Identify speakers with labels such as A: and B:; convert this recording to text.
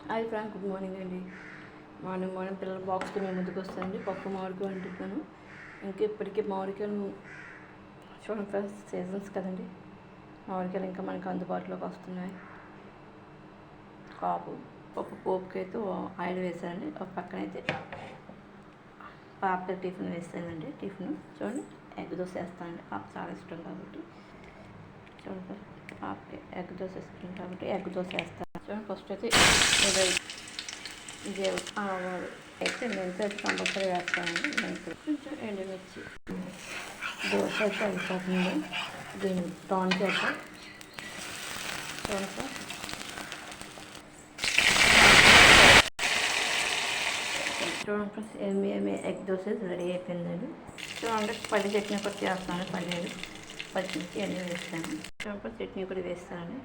A: Hi friend, good morning అండి. Morning పిల్లల బాక్స్కి మేము ముందుకు వస్తానండి. పప్పు మామిడికాయ వండుతున్నాను. ఇంకా ఇప్పటికీ మామిడికాయలు చూడండి ఫ్రెండ్స్, సీజన్స్ కదండి. మామిడికాయలు ఇంకా మనకు అందుబాటులోకి వస్తున్నాయి. పోపుకి అయితే ఆయిల్ వేసానండి. ఒక పక్కన అయితే పాపకి టిఫిన్ వేస్తానండి. టిఫిన్ చూడండి, ఎగ్ దోశ వేస్తానండి. పాప చాలా ఇష్టం కాబట్టి చూడండి, పాపకి ఎగ్ దోశ ఇష్టం కాబట్టి ఎగ్ దోశ వేస్తాను. చూడండి, ఫస్ట్ అయితే ఇది అయితే మెంతి అయితే కంపల్సరీ వేస్తానండి. మెంతి కొంచెం ఎండుమిర్చి. దోశ అయితే అయిపోతుంది. దీన్ని టర్న్ చేద్దాం. చూడండి సార్, చూడండి ఫ్రెండ్స్, ఏమి ఎగ్ దోశ రెడీ అయిపోయిందండి. చూడండి, పల్లి చట్నీ కూడా చేస్తాను. పల్లీలు పచ్చిమిర్చి అన్నీ వేస్తాను. చూడండి, చట్నీ కూడా వేస్తానండి.